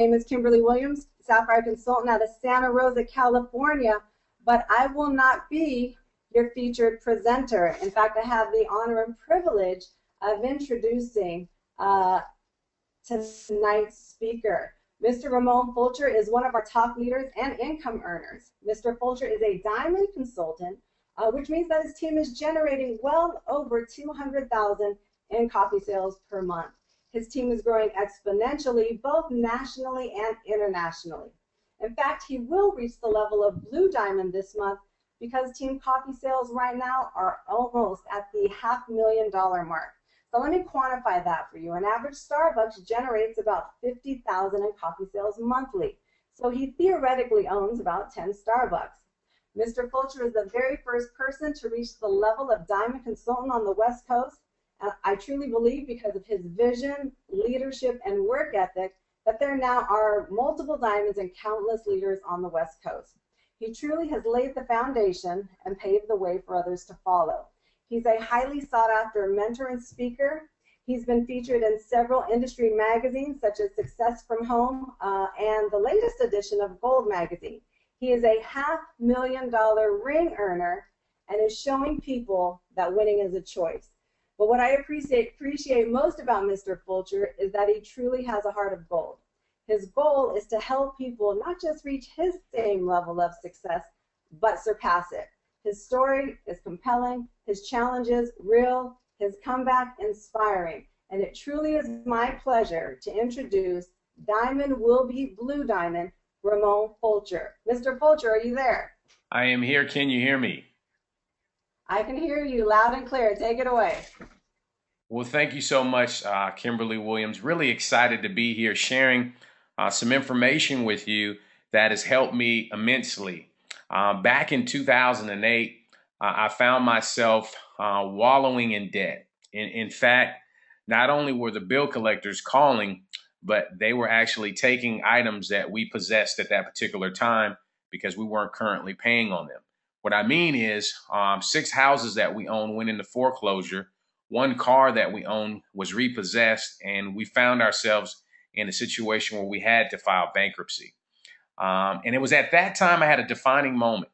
name is Kimberly Williams, Sapphire Consultant out of Santa Rosa, California, but I will not be your featured presenter. In fact, I have the honor and privilege of introducing tonight's speaker. Mr. Ramon Fulcher is one of our top leaders and income earners. Mr. Fulcher is a diamond consultant, which means that his team is generating well over $200,000 in coffee sales per month. His team is growing exponentially, both nationally and internationally. In fact, he will reach the level of Blue Diamond this month because Team Coffee sales right now are almost at the $500,000 mark. So let me quantify that for you. An average Starbucks generates about $50,000 in coffee sales monthly. So he theoretically owns about 10 Starbucks. Mr. Fulcher is the very first person to reach the level of diamond consultant on the West Coast. I truly believe because of his vision, leadership, and work ethic that there now are multiple diamonds and countless leaders on the West Coast. He truly has laid the foundation and paved the way for others to follow. He's a highly sought after mentor and speaker. He's been featured in several industry magazines such as Success from Home and the latest edition of Gold magazine. He is a $500,000 ring earner and is showing people that winning is a choice. But what I appreciate most about Mr. Fulcher is that he truly has a heart of gold. His goal is to help people not just reach his same level of success, but surpass it. His story is compelling, his challenges real, his comeback inspiring, and it truly is my pleasure to introduce Diamond Will Be Blue Diamond, Ramon Fulcher. Mr. Fulcher, are you there? I am here. Can you hear me? I can hear you loud and clear. Take it away. Well, thank you so much, Kimberly Williams. Really excited to be here sharing some information with you that has helped me immensely. Back in 2008, I found myself wallowing in debt. In fact, not only were the bill collectors calling, but they were actually taking items that we possessed at that particular time because we weren't currently paying on them. What I mean is 6 houses that we owned went into foreclosure. 1 car that we owned was repossessed, and we found ourselves in a situation where we had to file bankruptcy. And it was at that time I had a defining moment.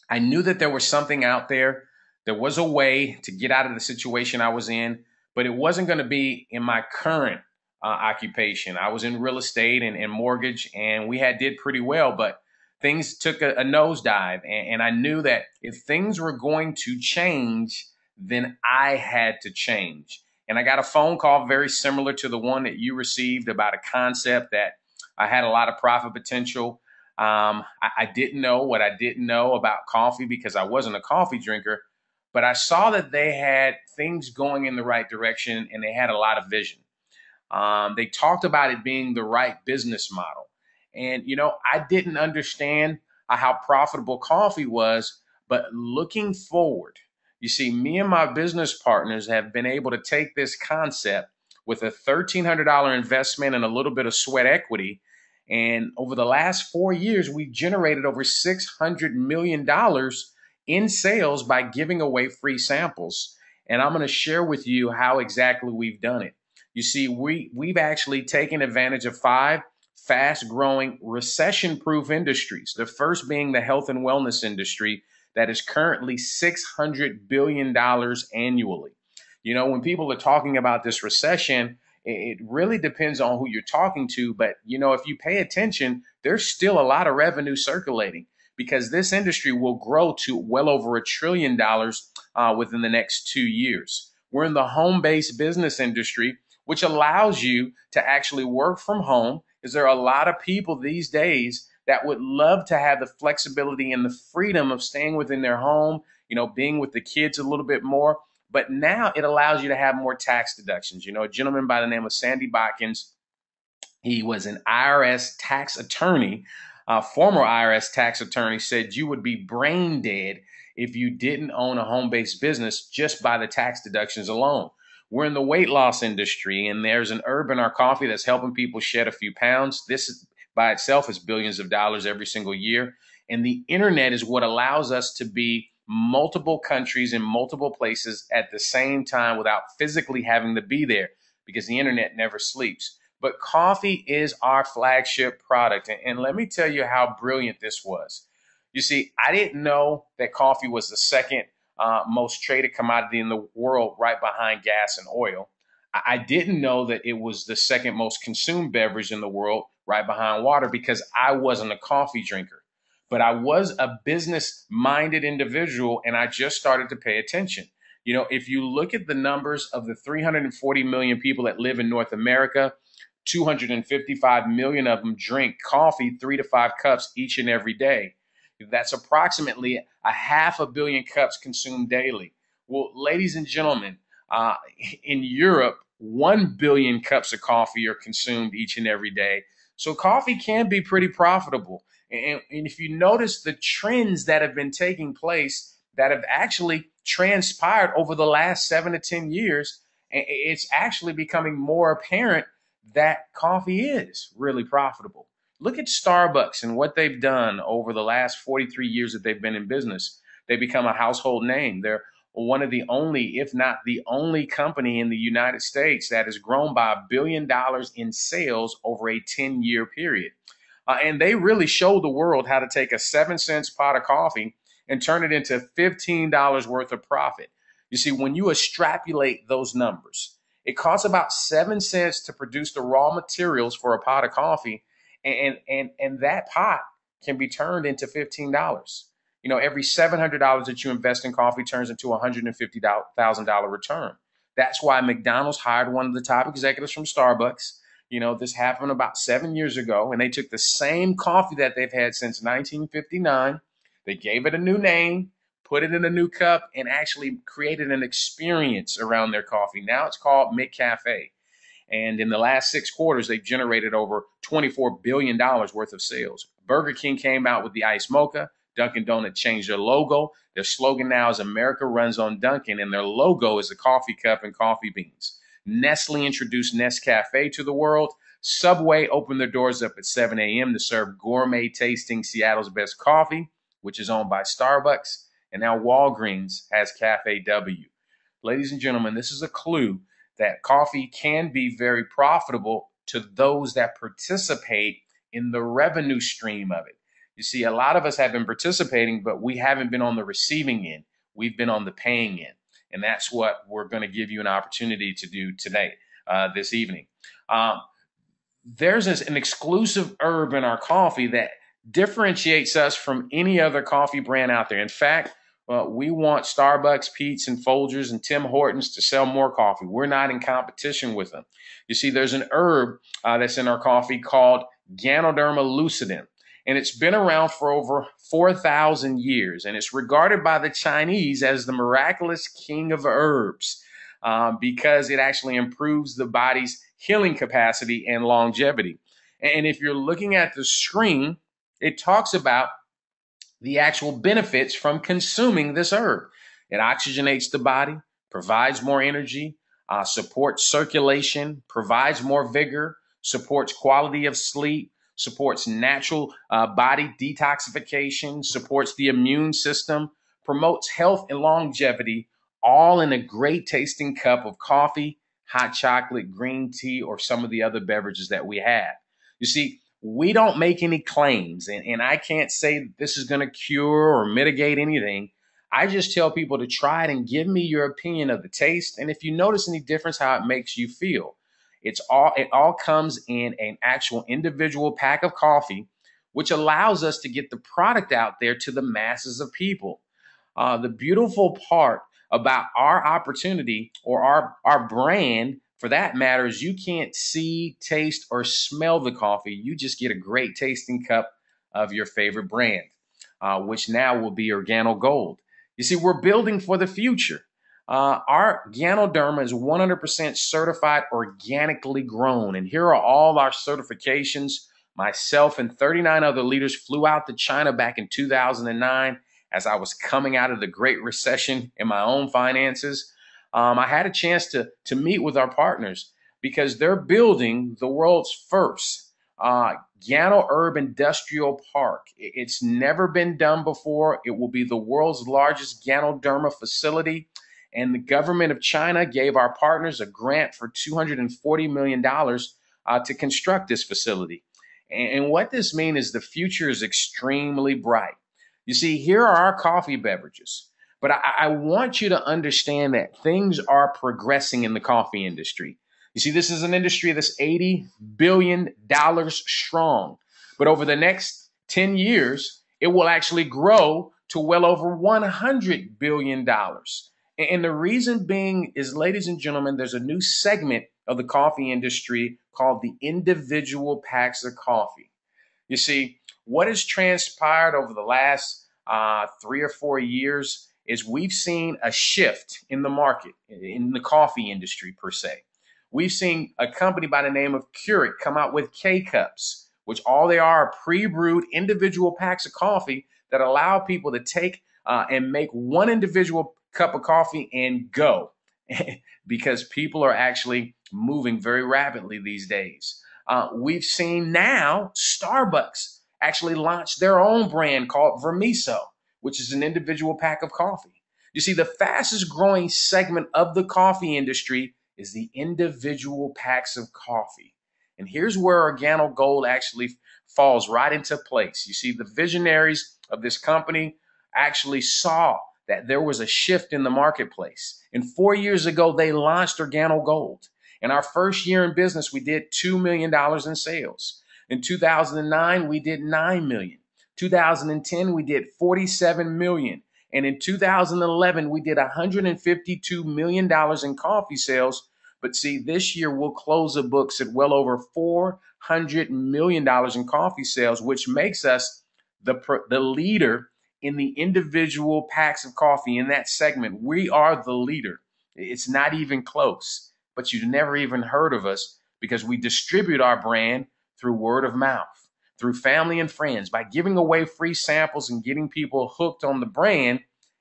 I knew that there was something out there. There was a way to get out of the situation I was in, but it wasn't going to be in my current occupation. I was in real estate and mortgage, and we did pretty well, but things took a nosedive. And I knew that if things were going to change, then I had to change. And I got a phone call very similar to the one that you received about a concept that I had a lot of profit potential. I didn't know what I didn't know about coffee because I wasn't a coffee drinker, but I saw that they had things going in the right direction and they had a lot of vision. They talked about it being the right business model. And, I didn't understand how profitable coffee was, but looking forward, you see, me and my business partners have been able to take this concept with a $1,300 investment and a little bit of sweat equity. And over the last 4 years, we've generated over $600 million in sales by giving away free samples. And I'm going to share with you how exactly we've done it. You see, we've actually taken advantage of 5 fast-growing, recession-proof industries. The first being the health and wellness industry that is currently $600 billion annually. When people are talking about this recession, it really depends on who you're talking to. But, if you pay attention, there's still a lot of revenue circulating because this industry will grow to well over $1 trillion within the next 2 years. We're in the home-based business industry, which allows you to actually work from home, because there are a lot of people these days that would love to have the flexibility and the freedom of staying within their home, being with the kids a little bit more. But now it allows you to have more tax deductions. A gentleman by the name of Sandy Botkins, he was an IRS tax attorney, former IRS tax attorney, said you would be brain dead if you didn't own a home-based business just by the tax deductions alone. We're in the weight loss industry, and there's an herb in our coffee that's helping people shed a few pounds. This by itself is billions of dollars every single year. And the internet is what allows us to be multiple countries in multiple places at the same time without physically having to be there, because the internet never sleeps. but coffee is our flagship product. And let me tell you how brilliant this was. You see, I didn't know that coffee was the second most traded commodity in the world, right behind gas and oil. I didn't know that it was the second most consumed beverage in the world, right behind water, because I wasn't a coffee drinker. But I was a business minded individual and I just started to pay attention. You know, if you look at the numbers of the 340 million people that live in North America, 255 million of them drink coffee 3 to 5 cups each and every day. That's approximately a half a billion cups consumed daily. Well, ladies and gentlemen, uh, in Europe, 1 billion cups of coffee are consumed each and every day. So coffee can be pretty profitable. And if you notice the trends that have been taking place that have actually transpired over the last 7 to 10 years, it's actually becoming more apparent that coffee is really profitable. Look at Starbucks and what they've done over the last 43 years that they've been in business. They become a household name. They're one of the only, if not the only company in the United States that has grown by $1 billion in sales over a 10-year period. And they really showed the world how to take a 7 cents pot of coffee and turn it into $15 worth of profit. You see, when you extrapolate those numbers, it costs about 7 cents to produce the raw materials for a pot of coffee, and that pot can be turned into $15. You know, every $700 that you invest in coffee turns into a $150,000 return. That's why McDonald's hired one of the top executives from Starbucks. You know, this happened about 7 years ago, and they took the same coffee that they've had since 1959. They gave it a new name, put it in a new cup, and actually created an experience around their coffee. Now it's called McCafe. And in the last 6 quarters, they've generated over $24 billion worth of sales. Burger King came out with the Ice Mocha. Dunkin' Donuts changed their logo. Their slogan now is America runs on Dunkin', and their logo is a coffee cup and coffee beans. Nestle introduced Nescafe to the world. Subway opened their doors up at 7 a.m. to serve gourmet tasting Seattle's best coffee, which is owned by Starbucks. And now Walgreens has Cafe W. Ladies and gentlemen, this is a clue that coffee can be very profitable to those that participate in the revenue stream of it. You see, a lot of us have been participating, but we haven't been on the receiving end. We've been on the paying end. And that's what we're going to give you an opportunity to do today, this evening. There's an exclusive herb in our coffee that differentiates us from any other coffee brand out there. In fact, we want Starbucks, Peet's, and Folgers, and Tim Hortons to sell more coffee. We're not in competition with them. You see, there's an herb that's in our coffee called Ganoderma lucidum, and it's been around for over 4,000 years, and it's regarded by the Chinese as the miraculous king of herbs because it actually improves the body's healing capacity and longevity. And if you're looking at the screen, it talks about the actual benefits from consuming this herb. It oxygenates the body, provides more energy, supports circulation, provides more vigor, supports quality of sleep, supports natural body detoxification, supports the immune system, promotes health and longevity, all in a great tasting cup of coffee, hot chocolate, green tea, or some of the other beverages that we have. You see, we don't make any claims, and I can't say that this is going to cure or mitigate anything. I just tell people to try it and give me your opinion of the taste, and if you notice any difference, how it makes you feel. It all comes in an actual individual pack of coffee, which allows us to get the product out there to the masses of people. The beautiful part about our opportunity or our brand, for that matter, is you can't see, taste, or smell the coffee. You just get a great tasting cup of your favorite brand, which now will be Organo Gold. You see, we're building for the future. Our Ganoderma is 100% certified organically grown. And here are all our certifications. Myself and 39 other leaders flew out to China back in 2009 as I was coming out of the Great Recession in my own finances. I had a chance to meet with our partners because they're building the world's first Gano Herb Industrial Park. It's never been done before. It will be the world's largest Ganoderma facility. And the government of China gave our partners a grant for $240 million to construct this facility. And what this means is the future is extremely bright. You see, here are our coffee beverages. But I want you to understand that things are progressing in the coffee industry. You see, this is an industry that's $80 billion strong. But over the next 10 years, it will actually grow to well over $100 billion. And the reason being is, ladies and gentlemen, there's a new segment of the coffee industry called the individual packs of coffee. You see, what has transpired over the last 3 or 4 years is we've seen a shift in the market, in the coffee industry per se. We've seen a company by the name of Keurig come out with K-Cups, which all they are pre-brewed individual packs of coffee that allow people to take and make one individual cup of coffee and go because people are actually moving very rapidly these days. We've seen now Starbucks actually launch their own brand called Vermiso, which is an individual pack of coffee. You see, the fastest growing segment of the coffee industry is the individual packs of coffee. And here's where OrganoGold actually falls right into place. You see, the visionaries of this company actually saw that there was a shift in the marketplace. And 4 years ago, they launched OrganoGold. In our first year in business, we did $2 million in sales. In 2009, we did $9 million. 2010, we did $47 million. And in 2011, we did $152 million in coffee sales. But see, this year we'll close the books at well over $400 million in coffee sales, which makes us the leader in the individual packs of coffee in that segment. We are the leader. It's not even close, but you've never even heard of us because we distribute our brand through word of mouth, through family and friends, by giving away free samples and getting people hooked on the brand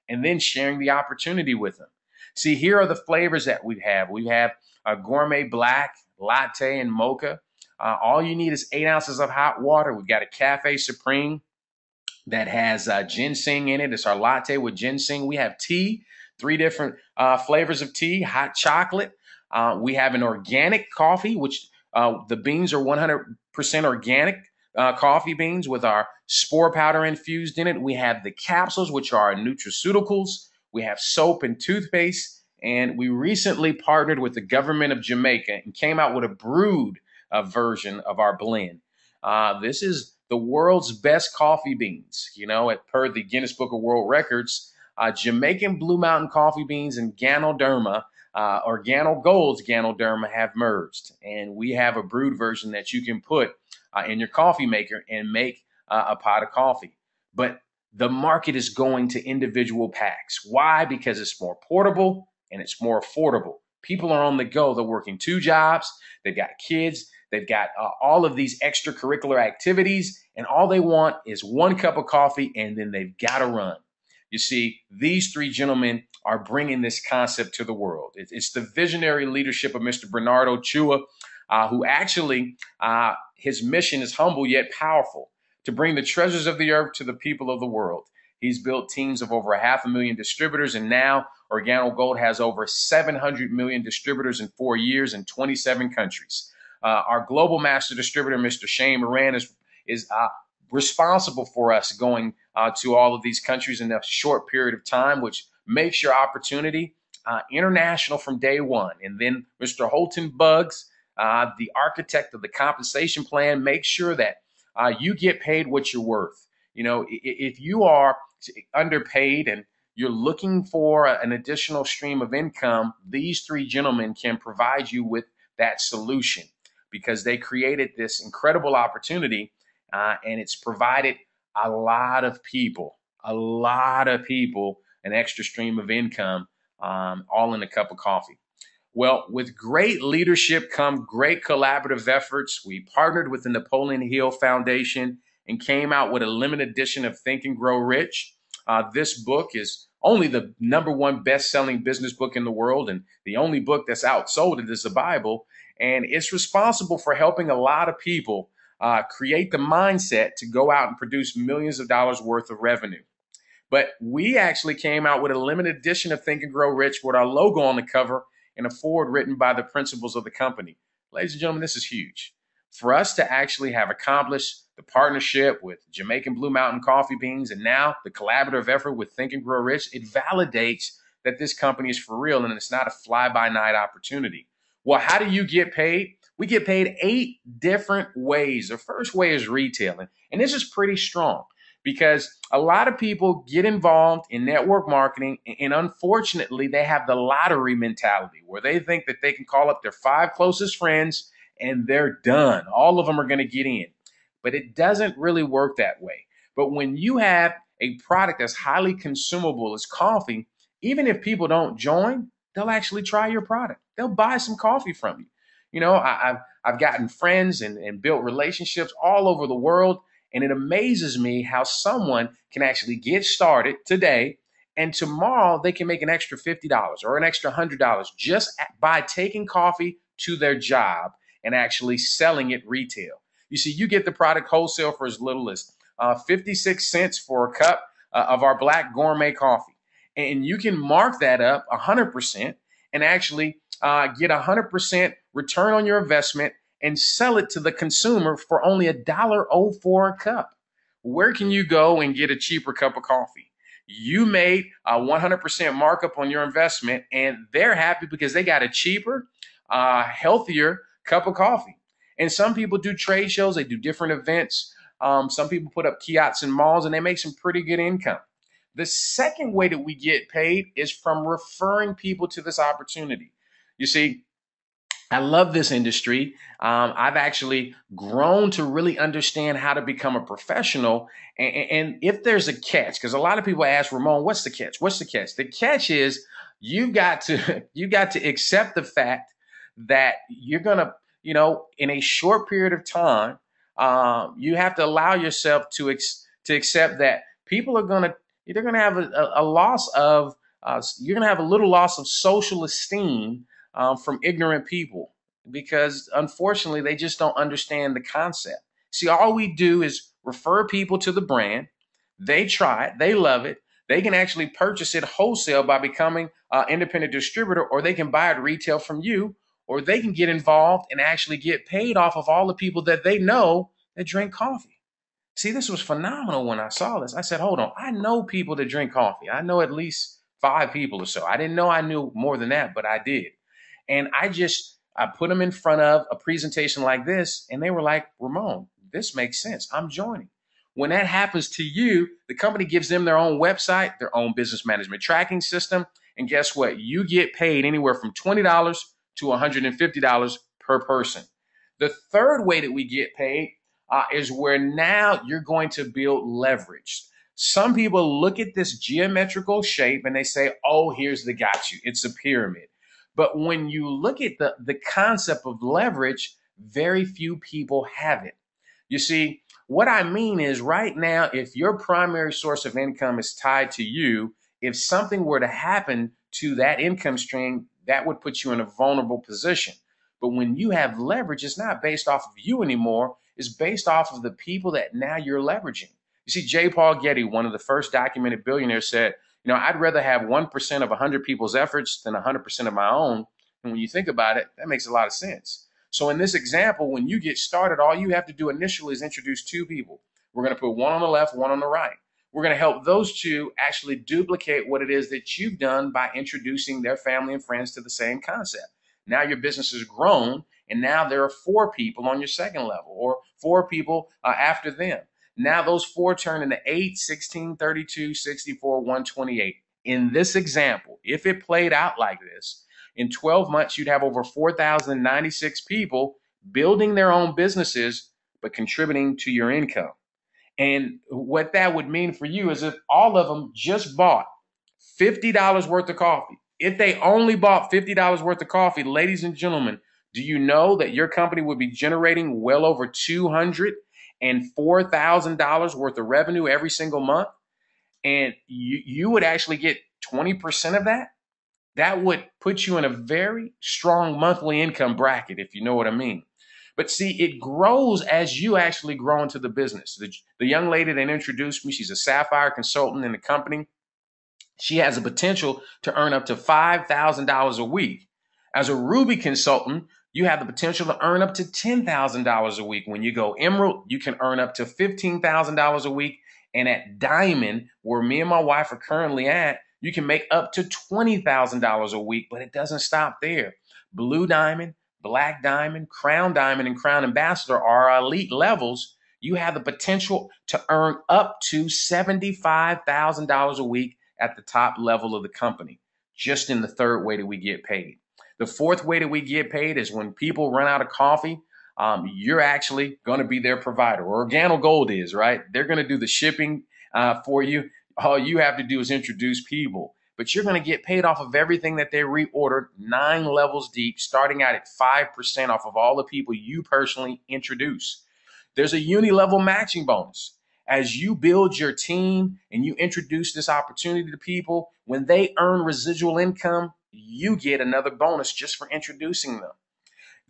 and then sharing the opportunity with them. See, here are the flavors that we have. We have a gourmet black, latte, and mocha. All you need is 8 ounces of hot water. We've got a Cafe Supreme that has ginseng in it. It's our latte with ginseng. We have tea, 3 different flavors of tea, hot chocolate. We have an organic coffee, which the beans are 100% organic coffee beans with our spore powder infused in it. We have the capsules, which are nutraceuticals. We have soap and toothpaste. And we recently partnered with the government of Jamaica and came out with a brewed version of our blend. This is the world's best coffee beans, per the Guinness Book of World Records. Jamaican Blue Mountain coffee beans and Ganoderma, OrganoGold's Ganoderma, have merged. And we have a brewed version that you can put in your coffee maker and make a pot of coffee. But the market is going to individual packs. Why? Because it's more portable and it's more affordable. People are on the go. They're working 2 jobs. They've got kids. They've got all of these extracurricular activities, and all they want is 1 cup of coffee, and then they've got to run. You see, these 3 gentlemen are bringing this concept to the world. It's the visionary leadership of Mr. Bernardo Chua, who actually, his mission is humble yet powerful, to bring the treasures of the earth to the people of the world. He's built teams of over 500,000 distributors, and now OrganoGold has over 700 million distributors in 4 years in 27 countries. Our global master distributor, Mr. Shane Moran, is responsible for us going to all of these countries in a short period of time, which makes your opportunity international from day one. And then Mr. Holton Buggs, the architect of the compensation plan, makes sure that you get paid what you're worth. If you are underpaid and you're looking for an additional stream of income, these 3 gentlemen can provide you with that solution, because they created this incredible opportunity and it's provided a lot of people an extra stream of income, all in a cup of coffee. Well, with great leadership come great collaborative efforts. We partnered with the Napoleon Hill Foundation and came out with a limited edition of Think and Grow Rich. This book is only the #1 best-selling business book in the world, and the only book that's outsold it is the Bible. And it's responsible for helping a lot of people create the mindset to go out and produce millions of dollars worth of revenue. But we actually came out with a limited edition of Think and Grow Rich with our logo on the cover and a foreword written by the principals of the company. Ladies and gentlemen, this is huge. For us to actually have accomplished the partnership with Jamaican Blue Mountain Coffee Beans and now the collaborative effort with Think and Grow Rich, it validates that this company is for real and it's not a fly-by-night opportunity. Well, how do you get paid? We get paid 8 different ways. The first way is retailing, and this is pretty strong because a lot of people get involved in network marketing, and unfortunately, they have the lottery mentality where they think that they can call up their 5 closest friends and they're done. All of them are going to get in. But it doesn't really work that way. But when you have a product that's highly consumable as coffee, even if people don't join, they'll actually try your product. They'll buy some coffee from you. You know, I've gotten friends and built relationships all over the world. And it amazes me how someone can actually get started today and tomorrow they can make an extra $50 or an extra $100 just by taking coffee to their job and actually selling it retail. You see, you get the product wholesale for as little as 56 cents for a cup of our black gourmet coffee. And you can mark that up 100% and actually get 100% return on your investment and sell it to the consumer for only $1.04 a cup. Where can you go and get a cheaper cup of coffee? You made a 100% markup on your investment, and they're happy because they got a cheaper, healthier cup of coffee. And some people do trade shows, they do different events. Some people put up kiosks in malls, and they make some pretty good income. The second way that we get paid is from referring people to this opportunity. You see, I love this industry. I've actually grown to really understand how to become a professional. And if there's a catch, because a lot of people ask Ramon, what's the catch? What's the catch? The catch is you've got to accept the fact that you're going to, in a short period of time, you have to allow yourself to accept that people are going to, they're going to have a loss of, you're going to have a little loss of social esteem from ignorant people because unfortunately they just don't understand the concept. See, all we do is refer people to the brand. They try it. They love it. They can actually purchase it wholesale by becoming an independent distributor, or they can buy it retail from you, or they can get involved and actually get paid off of all the people that they know that drink coffee. See, this was phenomenal when I saw this. I said, hold on, I know people that drink coffee. I know at least 5 people or so. I didn't know I knew more than that, but I did. And I put them in front of a presentation like this, and they were like, Ramon, this makes sense. I'm joining. When that happens to you, the company gives them their own website, their own business management tracking system. And guess what? You get paid anywhere from $20 to $150 per person. The third way that we get paid is where now you're going to build leverage. Some people look at this geometrical shape and they say, oh, here's the got you. It's a pyramid. But when you look at the concept of leverage, very few people have it. You see, what I mean is right now, if your primary source of income is tied to you, if something were to happen to that income stream, that would put you in a vulnerable position. But when you have leverage, it's not based off of you anymore. It's based off of the people that now you're leveraging. You see, J. Paul Getty, one of the first documented billionaires, said, I'd rather have 1% of 100 people's efforts than 100% of my own. And when you think about it, that makes a lot of sense. So in this example, when you get started, all you have to do initially is introduce 2 people. We're going to put one on the left, one on the right. We're going to help those 2 actually duplicate what it is that you've done by introducing their family and friends to the same concept. Now your business has grown, and now there are 4 people on your second level, or 4 people after them. Now those 4 turn into 8, 16, 32, 64, 128. In this example, if it played out like this, in 12 months, you'd have over 4,096 people building their own businesses, but contributing to your income. And what that would mean for you is if all of them just bought $50 worth of coffee, if they only bought $50 worth of coffee, ladies and gentlemen, do you know that your company would be generating well over $204,000 worth of revenue every single month? And you would actually get 20% of that? That would put you in a very strong monthly income bracket, if you know what I mean. But see, it grows as you actually grow into the business. The young lady that introduced me, she's a Sapphire consultant in the company. She has a potential to earn up to $5,000 a week. As a Ruby consultant, You have the potential to earn up to $10,000 a week. When you go Emerald, you can earn up to $15,000 a week. And at Diamond, where me and my wife are currently at, you can make up to $20,000 a week, but it doesn't stop there. Blue Diamond, Black Diamond, and Crown Ambassador are our elite levels. You have the potential to earn up to $75,000 a week at the top level of the company, just in the third way that we get paid. The fourth way that we get paid is when people run out of coffee, you're actually going to be their provider. Or OrganoGold is, right? They're going to do the shipping for you. All you have to do is introduce people. But you're going to get paid off of everything that they reordered 9 levels deep, starting out at 5% off of all the people you personally introduce. There's a uni-level matching bonus. As you build your team and you introduce this opportunity to people, when they earn residual income, you get another bonus just for introducing them.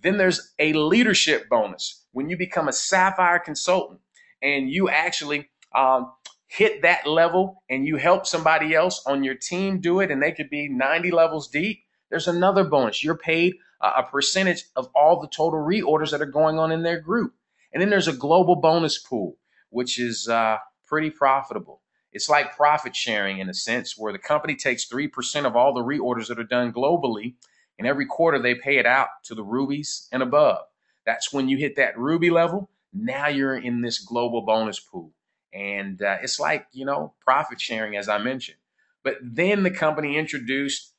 Then there's a leadership bonus. When you become a Sapphire consultant and you actually hit that level and you help somebody else on your team do it, and they could be 90 levels deep, there's another bonus. You're paid a percentage of all the total reorders that are going on in their group. And then there's a global bonus pool, which is pretty profitable. It's like profit sharing in a sense, where the company takes 3% of all the reorders that are done globally, and every quarter they pay it out to the rubies and above. That's when you hit that ruby level. Now you're in this global bonus pool. And it's like, profit sharing, as I mentioned. But then the company introduced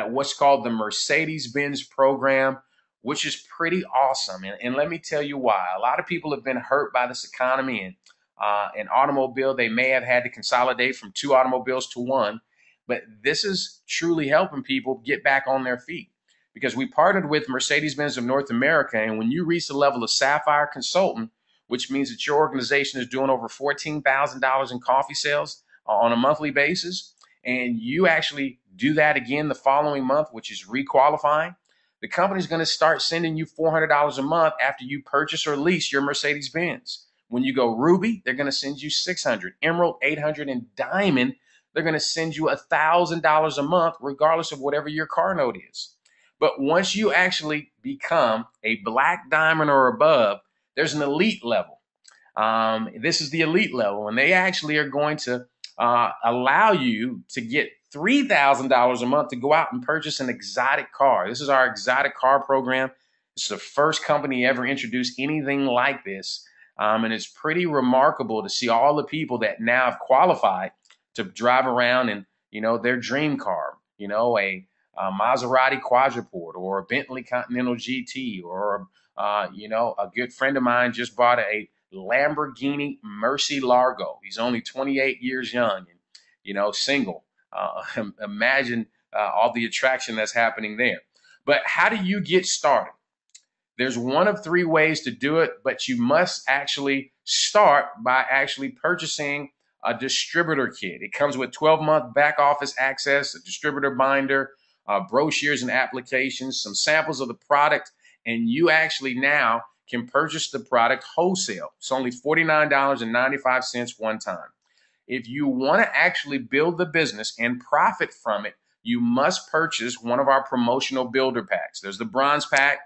what's called the Mercedes-Benz program, which is pretty awesome. And let me tell you why. A lot of people have been hurt by this economy, and an automobile, they may have had to consolidate from 2 automobiles to 1. But this is truly helping people get back on their feet, because we partnered with Mercedes-Benz of North America. And when you reach the level of Sapphire consultant, which means that your organization is doing over $14,000 in coffee sales on a monthly basis, and you actually do that again the following month, which is requalifying, the company's going to start sending you $400 a month after you purchase or lease your Mercedes-Benz. When you go Ruby, they're going to send you $600, Emerald, $800, and Diamond, they're going to send you $1,000 a month, regardless of whatever your car note is. But once you actually become a Black Diamond or above, there's an elite level. This is the elite level, and they actually are going to allow you to get $3,000 a month to go out and purchase an exotic car. This is our exotic car program. It's the first company ever introduced anything like this. And it's pretty remarkable to see all the people that now have qualified to drive around in, their dream car, a Maserati Quadriport or a Bentley Continental GT, or, a good friend of mine just bought a Lamborghini Murcielago. He's only 28 years young and, single. Imagine all the attraction that's happening there. But how do you get started? There's one of 3 ways to do it, but you must actually start by actually purchasing a distributor kit. It comes with 12-month back office access, a distributor binder, brochures and applications, some samples of the product, and you actually now can purchase the product wholesale. It's only $49.95 one time. If you want to actually build the business and profit from it, you must purchase one of our promotional builder packs. There's the bronze pack.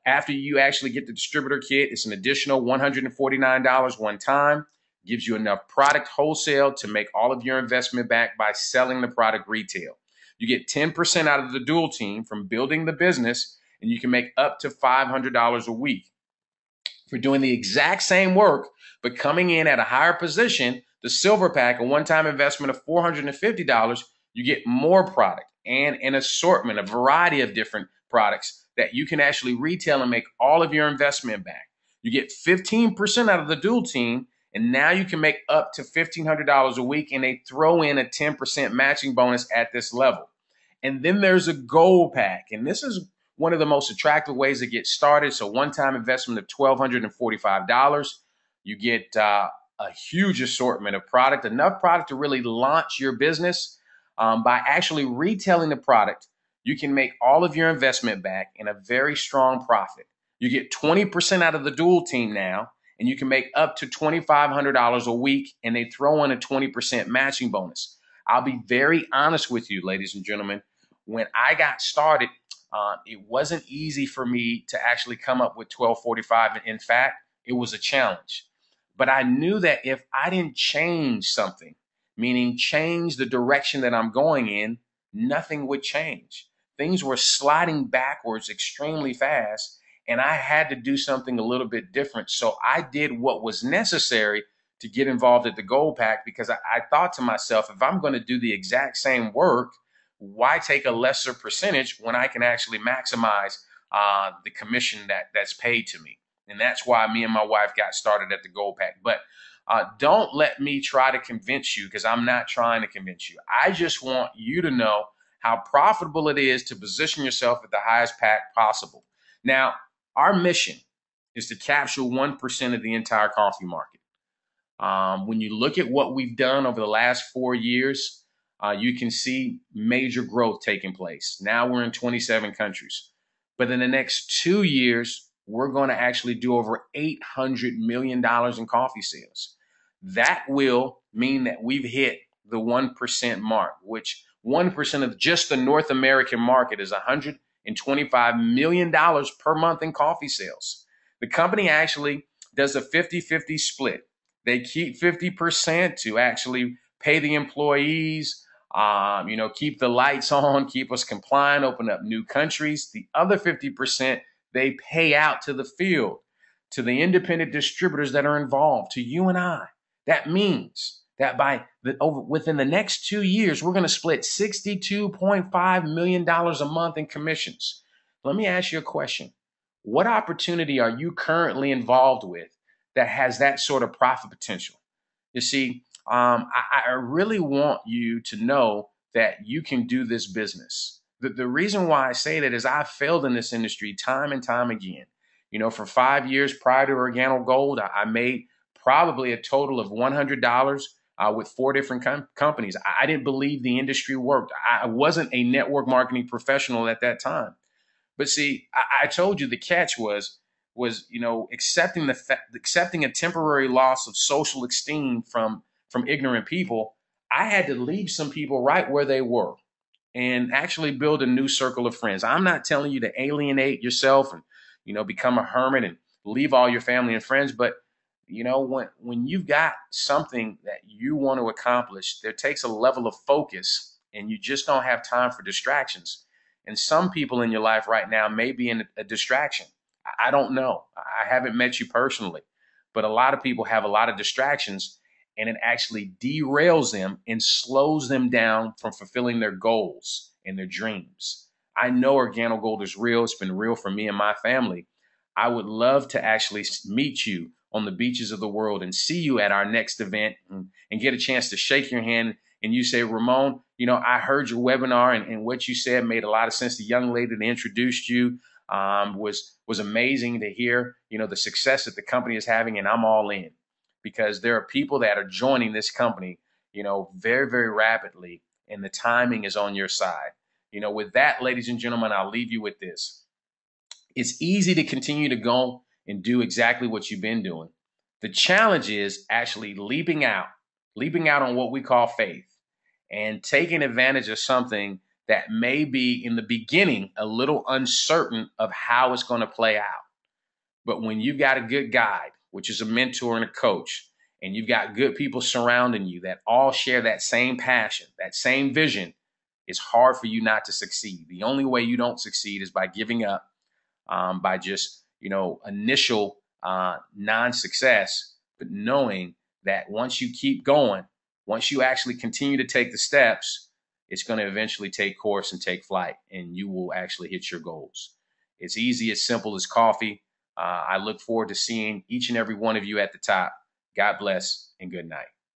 After you actually get the distributor kit, it's an additional $149 one time. Gives you enough product wholesale to make all of your investment back by selling the product retail. You get 10% out of the dual team from building the business, and you can make up to $500 a week. For doing the exact same work, but coming in at a higher position, the silver pack, a one-time investment of $450, you get more product and an assortment, a variety of different products that you can actually retail and make all of your investment back. You get 15% out of the dual team, and now you can make up to $1,500 a week, and they throw in a 10% matching bonus at this level. And then there's a gold pack, and this is one of the most attractive ways to get started. So one-time investment of $1,245. You get a huge assortment of product, enough product to really launch your business. By actually retailing the product, you can make all of your investment back in a very strong profit. You get 20% out of the dual team now, and you can make up to $2,500 a week, and they throw in a 20% matching bonus. I'll be very honest with you, ladies and gentlemen. When I got started, It wasn't easy for me to actually come up with 1245. In fact, it was a challenge. But I knew that if I didn't change something, meaning change the direction that I'm going in, nothing would change. Things were sliding backwards extremely fast, and I had to do something a little bit different. So I did what was necessary to get involved at the Gold Pack, because I thought to myself, if I'm going to do the exact same work, why take a lesser percentage when I can actually maximize the commission that's paid to me? And that's why me and my wife got started at the Gold Pack. But don't let me try to convince you, because I'm not trying to convince you. I just want you to know how profitable it is to position yourself at the highest pack possible. Now, our mission is to capture 1% of the entire coffee market. When you look at what we've done over the last 4 years, you can see major growth taking place. Now we're in 27 countries. But in the next 2 years, we're going to actually do over $800 million in coffee sales. That will mean that we've hit the 1% mark, which 1% of just the North American market is $125 million per month in coffee sales. The company actually does a 50-50 split. They keep 50% to actually pay the employees, keep the lights on, keep us compliant, open up new countries. The other 50%, they pay out to the field, to the independent distributors that are involved, to you and I. That means that within the next 2 years, we're going to split $62.5 million a month in commissions. Let me ask you a question. What opportunity are you currently involved with that has that sort of profit potential? You see, I really want you to know that you can do this business. The reason why I say that is I've failed in this industry time and time again. For 5 years prior to Organo Gold, I made probably a total of $100 with 4 different companies. I didn't believe the industry worked. I wasn't a network marketing professional at that time. But see, I told you the catch was accepting accepting a temporary loss of social esteem from ignorant people. I had to leave some people right where they were and actually build a new circle of friends. I'm not telling you to alienate yourself and become a hermit and leave all your family and friends, but when you've got something that you want to accomplish, there takes a level of focus, and you just don't have time for distractions. And some people in your life right now may be in a distraction. I don't know. I haven't met you personally, but a lot of people have a lot of distractions, and it actually derails them and slows them down from fulfilling their goals and their dreams. I know Organo Gold is real. It's been real for me and my family. I would love to actually meet you on the beaches of the world and see you at our next event and get a chance to shake your hand. And you say, Ramon, I heard your webinar, and what you said made a lot of sense. The young lady that introduced you was amazing to hear, the success that the company is having, and I'm all in, because there are people that are joining this company, very, very rapidly, and the timing is on your side. With that, ladies and gentlemen, I'll leave you with this. It's easy to continue to go and do exactly what you've been doing. The challenge is actually leaping out on what we call faith and taking advantage of something that may be in the beginning a little uncertain of how it's going to play out. But when you've got a good guide, which is a mentor and a coach, and you've got good people surrounding you that all share that same passion, that same vision, it's hard for you not to succeed. The only way you don't succeed is by giving up, by just initial non-success, but knowing that once you keep going, once you actually continue to take the steps, it's going to eventually take course and take flight, and you will actually hit your goals. It's easy, as simple as coffee. I look forward to seeing each and every one of you at the top. God bless and good night.